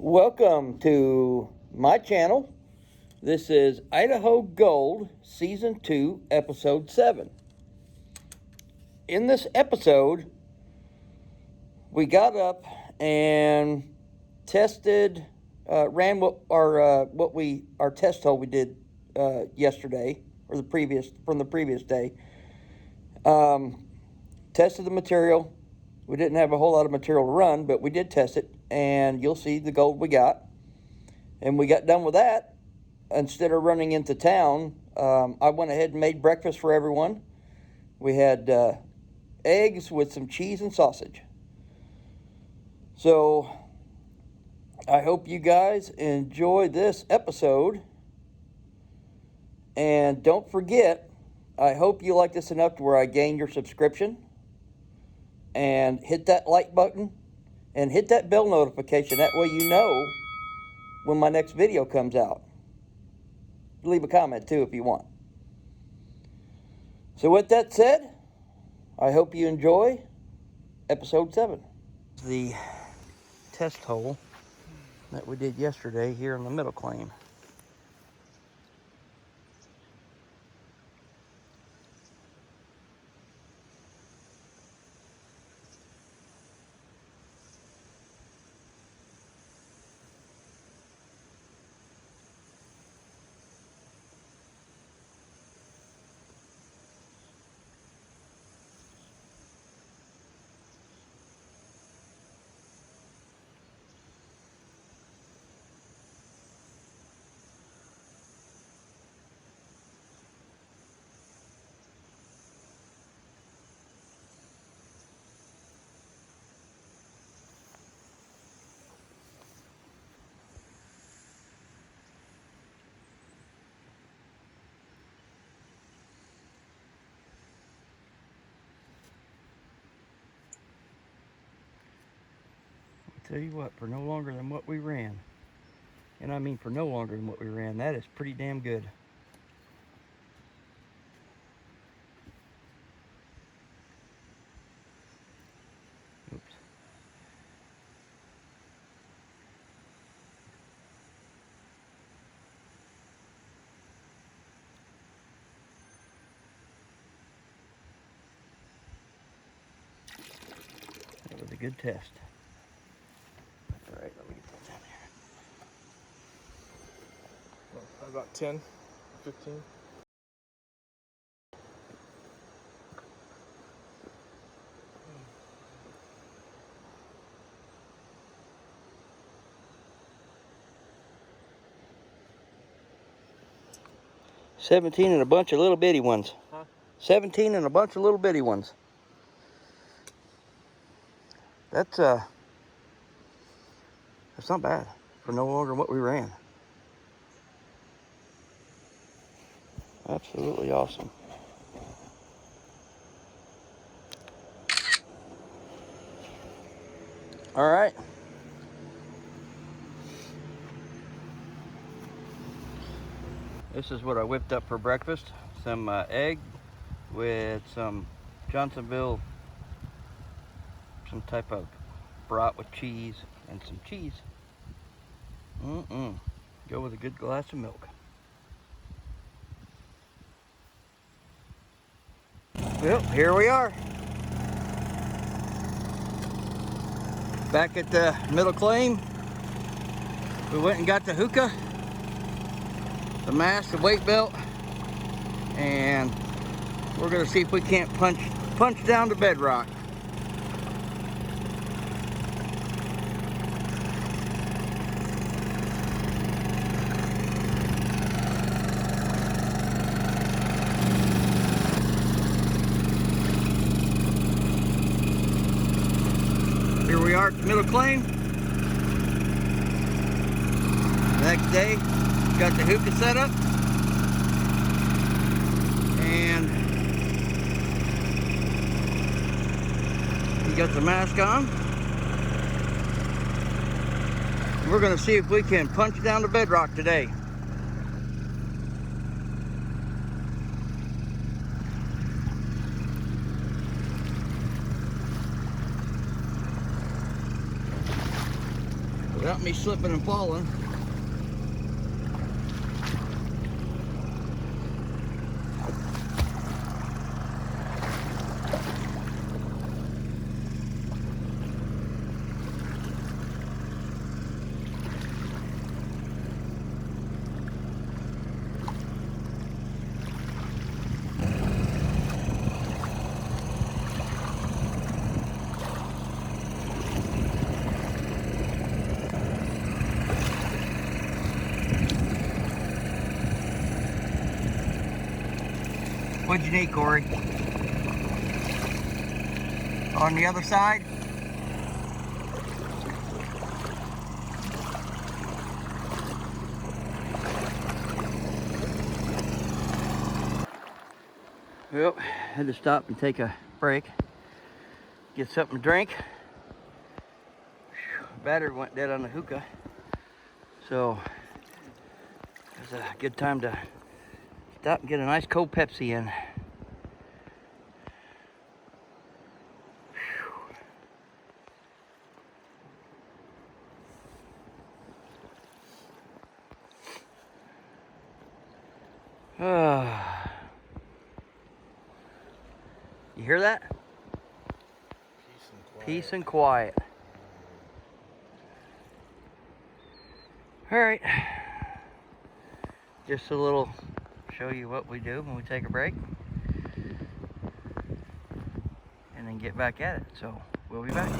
Welcome to my channel. This is Idaho Gold Season 2, Episode 7. In this episode, we got up and tested, ran our test hole we did yesterday, or from the previous day. Tested the material. We didn't have a whole lot of material to run, but we did test it, and you'll see the gold we got. And we got done with that. Instead of running into town, I went ahead and made breakfast for everyone. We had eggs with some cheese and sausage. So I hope you guys enjoy this episode. And don't forget, I hope you like this enough to where I gain your subscription. And hit that like button and hit that bell notification. That way you know when my next video comes out. Leave a comment too if you want. So with that said, I hope you enjoy episode 7. The test hole that we did yesterday here in the middle claim. Tell you what, for no longer than what we ran, and I mean for no longer than what we ran, that is pretty damn good. Oops. That was a good test. All right, let me get that down here. Well, about 10, 15. $17 and a bunch of little bitty ones. Huh? 17 and a bunch of little bitty ones. That's not bad for no longer what we ran. Absolutely awesome. All right. This is what I whipped up for breakfast. Some egg with some Johnsonville, some type of brat with cheese and some cheese. Go with a good glass of milk. Well, here we are. Back at the middle claim. We went and got the hookah, the mast, the weight belt, and we're gonna see if we can't punch down the bedrock. Here we are at the middle claim. Next day, got the hookah set up. And we got the mask on. We're gonna see if we can punch down the bedrock today. without me slipping and falling. What'd you need, Corey? On the other side? Well, had to stop and take a break, get something to drink. Battery went dead on the hookah, so it was a good time to stop and get a nice cold Pepsi in. You hear that? Peace and quiet. All right. Just a little show you what we do when we take a break. And then get back at it. So we'll be back.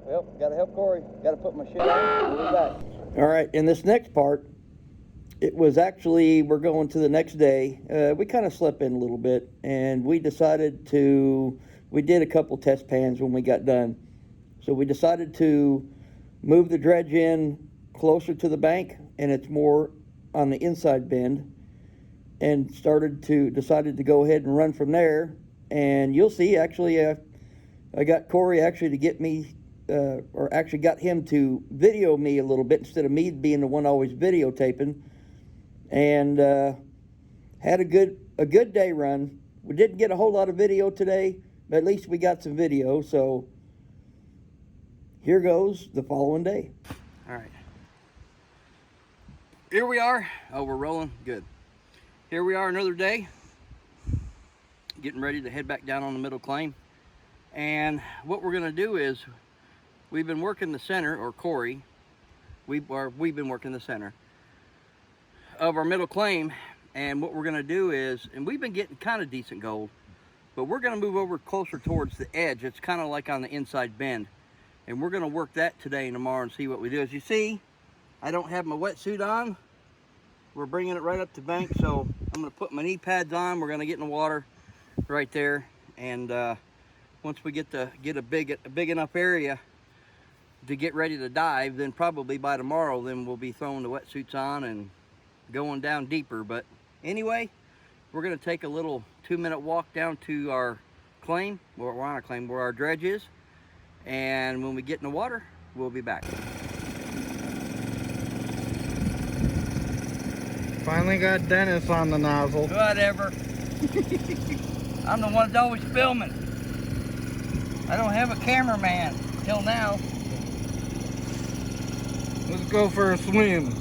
Well, gotta help Corey. Gotta put my shit on. We'll be back. All right, in this next part, it was actually, we're going to the next day. We kind of slept in a little bit, and we decided to, we did a couple test pans when we got done. So we decided to move the dredge in closer to the bank, and it's more on the inside bend, and decided to go ahead and run from there. And you'll see, actually, I got Corey actually to get me, or actually got him to video me a little bit instead of me being the one always videotaping, and had a good day run. We didn't get a whole lot of video today, but at least we got some video. So here goes the following day. All right, here we are. Oh, we're rolling. Good. Here we are, another day, getting ready to head back down on the middle claim. And what we're gonna do is, we've been working the center, or Corey, we've been working the center of our middle claim. And what we're gonna do is, and we've been getting kind of decent gold, but we're gonna move over closer towards the edge. It's kind of like on the inside bend. And we're gonna work that today and tomorrow and see what we do. As you see, I don't have my wetsuit on. We're bringing it right up to bank, so I'm gonna put my knee pads on. We're gonna get in the water right there. And once we get a big enough area to get ready to dive, then probably by tomorrow, then we'll be throwing the wetsuits on and going down deeper. But anyway, we're gonna take a little 2-minute walk down to our claim, where we're on our claim, where our dredge is. And when we get in the water, we'll be back. Finally got Dennis on the nozzle. Whatever. I'm the one that's always filming. I don't have a cameraman till now. Let's go for a swim.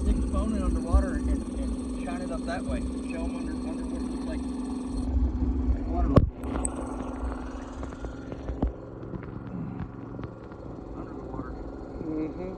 Stick the phone in underwater and shine it up that way. Show them under what it looks like water level. Under the water. Mm-hmm.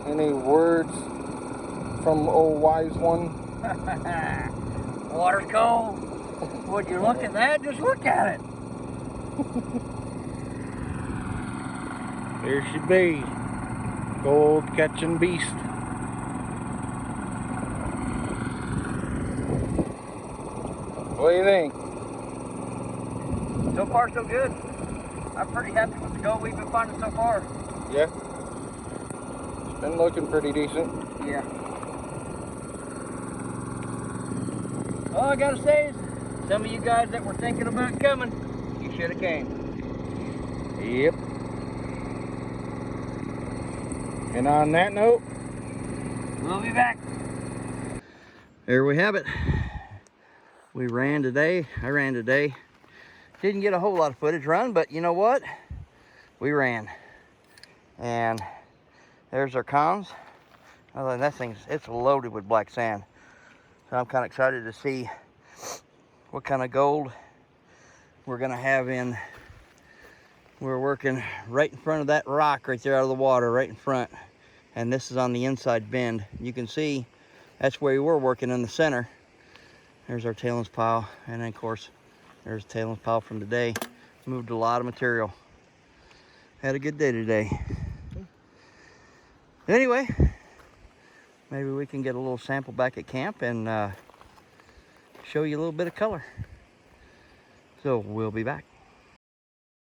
Any words from old wise one? Water's cold. Would you look at that? Just look at it. There she be. Gold catching beast. What do you think? So far, so good. I'm pretty happy with the gold we've been finding so far. Yeah. It's been looking pretty decent. Yeah. All I gotta say is, some of you guys that were thinking about coming, you should have came. Yep. And on that note, We'll be back. There we have it. We ran today. I ran today. Didn't get a whole lot of footage run, but you know what? we ran. And there's our cons. Other than that thing's, it's loaded with black sand. So I'm kind of excited to see what kind of gold we're gonna have in. We're working right in front of that rock right there out of the water, right in front. And this is on the inside bend. You can see that's where we were working in the center. There's our tailings pile. And then of course, there's the tailings pile from today. Moved a lot of material. Had a good day today. Anyway, maybe we can get a little sample back at camp and show you a little bit of color. So we'll be back.